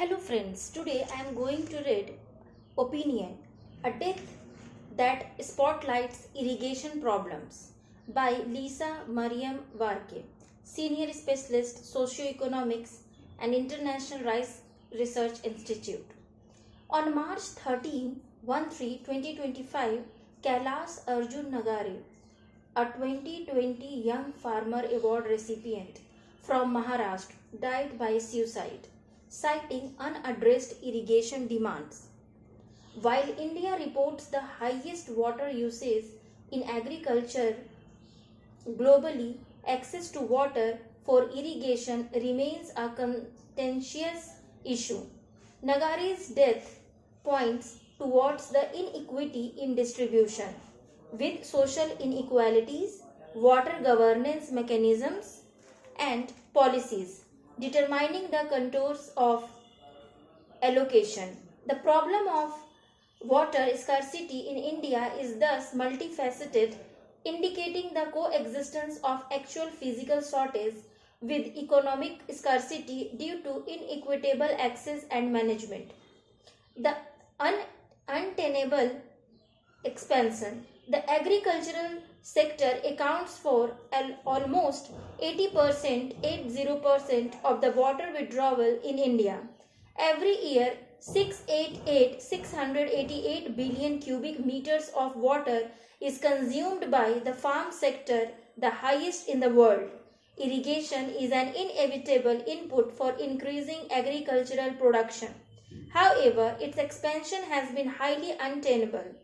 Hello friends, today I am going to read Opinion, a death that spotlights irrigation problems by Lisa Mariam Warke, Senior Specialist Socioeconomics and International Rice Research Institute. On March 13, 2025, Kailash Arjun Nagare, a 2020 Young Farmer Award recipient from Maharashtra, died by suicide, citing unaddressed irrigation demands. While India reports the highest water usage in agriculture globally, access to water for irrigation remains a contentious issue. Nagare's death points towards the inequity in distribution, with social inequalities, water governance mechanisms, and policies determining the contours of allocation. The problem of water scarcity in India is thus multifaceted, indicating the coexistence of actual physical shortage with economic scarcity due to inequitable access and management. The untenable expansion. The agricultural sector accounts for almost 80% of the water withdrawal in India. Every year, 688 billion cubic meters of water is consumed by the farm sector, the highest in the world. Irrigation is an inevitable input for increasing agricultural production. However, its expansion has been highly untenable.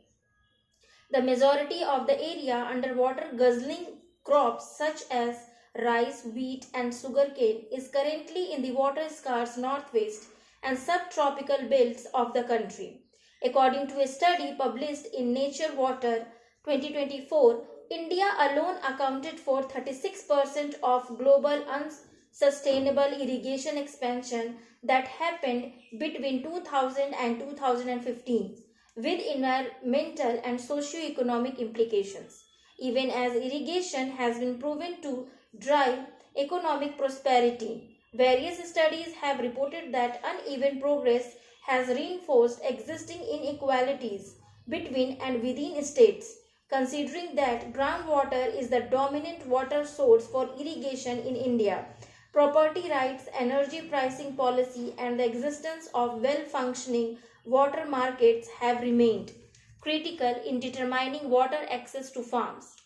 The majority of the area under water guzzling crops such as rice, wheat, and sugarcane is currently in the water scarce northwest and subtropical belts of the country. According to a study published in Nature Water 2024, India alone accounted for 36% of global unsustainable irrigation expansion that happened between 2000 and 2015, with environmental and socio-economic implications. Even as irrigation has been proven to drive economic prosperity, various studies have reported that uneven progress has reinforced existing inequalities between and within states. Considering that groundwater is the dominant water source for irrigation in India, property rights, energy pricing policy, and the existence of well-functioning water markets have remained critical in determining water access to farms.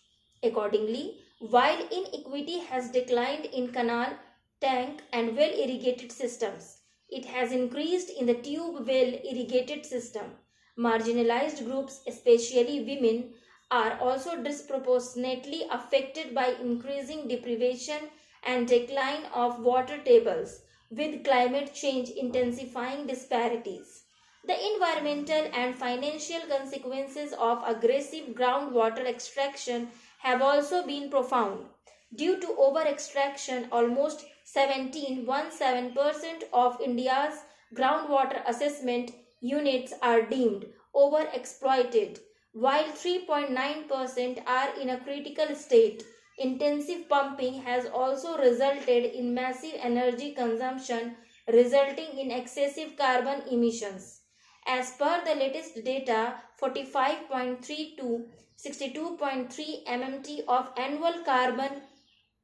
Accordingly, while inequity has declined in canal, tank, and well irrigated systems, it has increased in the tube well irrigated system. Marginalized groups, especially women, are also disproportionately affected by increasing deprivation and decline of water tables, with climate change intensifying disparities. The environmental and financial consequences of aggressive groundwater extraction have also been profound. Due to over-extraction, almost 17% of India's groundwater assessment units are deemed overexploited, while 3.9% are in a critical state. Intensive pumping has also resulted in massive energy consumption, resulting in excessive carbon emissions. As per the latest data, 45.3 to 62.3 MMT of annual carbon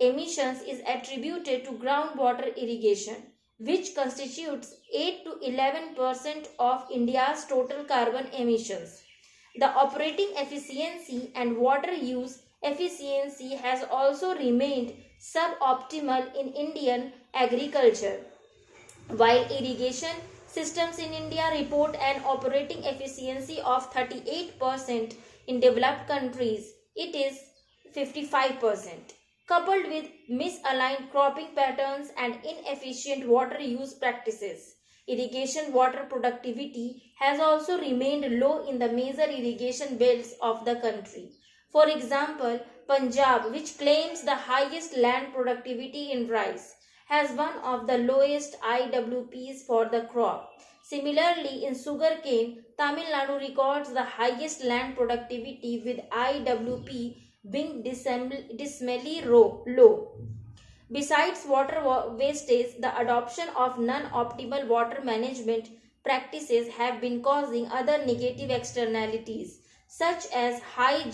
emissions is attributed to groundwater irrigation, which constitutes 8 to 11% of India's total carbon emissions. The operating efficiency and water use efficiency has also remained suboptimal in Indian agriculture. While irrigation systems in India report an operating efficiency of 38%, in developed countries it is 55%. Coupled with misaligned cropping patterns and inefficient water use practices, irrigation water productivity has also remained low in the major irrigation belts of the country. For example, Punjab, which claims the highest land productivity in rice, has one of the lowest IWPs for the crop. Similarly, in sugarcane, Tamil Nadu records the highest land productivity with IWP being dismally low. Besides water wastage, the adoption of non-optimal water management practices have been causing other negative externalities such as high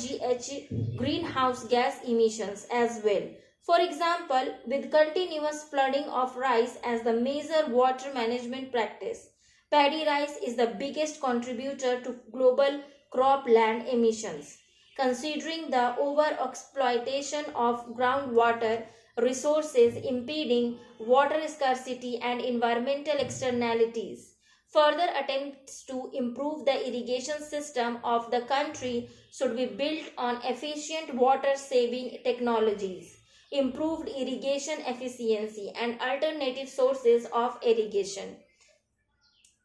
greenhouse gas emissions as well. For example, with continuous flooding of rice as the major water management practice, paddy rice is the biggest contributor to global cropland emissions. Considering the overexploitation of groundwater resources impeding water scarcity and environmental externalities. Further attempts to improve the irrigation system of the country should be built on efficient water saving technologies, improved irrigation efficiency, and alternative sources of irrigation.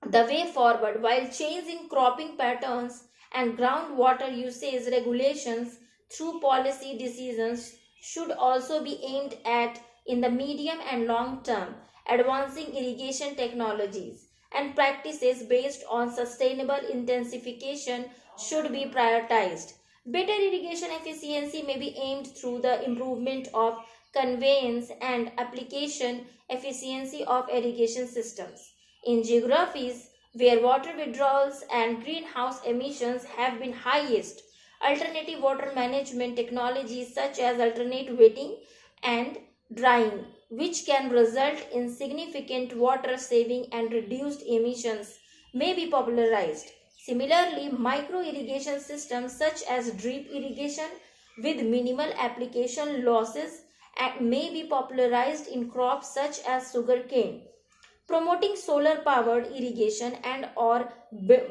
The way forward, while changing cropping patterns and groundwater usage regulations through policy decisions, should also be aimed at, in the medium and long term, advancing irrigation technologies and practices based on sustainable intensification should be prioritized. Better irrigation efficiency may be aimed through the improvement of conveyance and application efficiency of irrigation systems. In geographies where water withdrawals and greenhouse emissions have been highest, alternative water management technologies such as alternate wetting and drying, which can result in significant water saving and reduced emissions, may be popularized. Similarly, micro irrigation systems such as drip irrigation with minimal application losses may be popularized in crops such as sugarcane. Promoting solar powered irrigation and or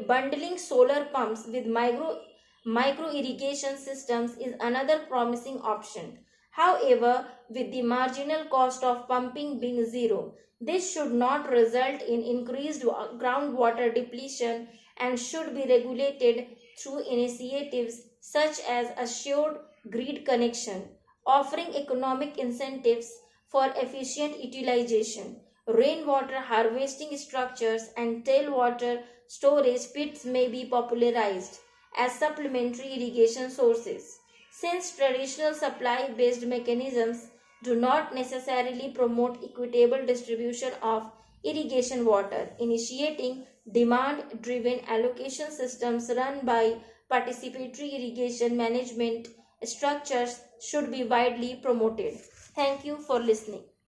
bundling solar pumps with micro irrigation systems is another promising option. However, with the marginal cost of pumping being zero, this should not result in increased groundwater depletion and should be regulated through initiatives such as assured grid connection, offering economic incentives for efficient utilization. Rainwater harvesting structures and tailwater storage pits may be popularized as supplementary irrigation sources. Since traditional supply based mechanisms do not necessarily promote equitable distribution of irrigation water, initiating demand driven allocation systems run by participatory irrigation management structures should be widely promoted. Thank you for listening.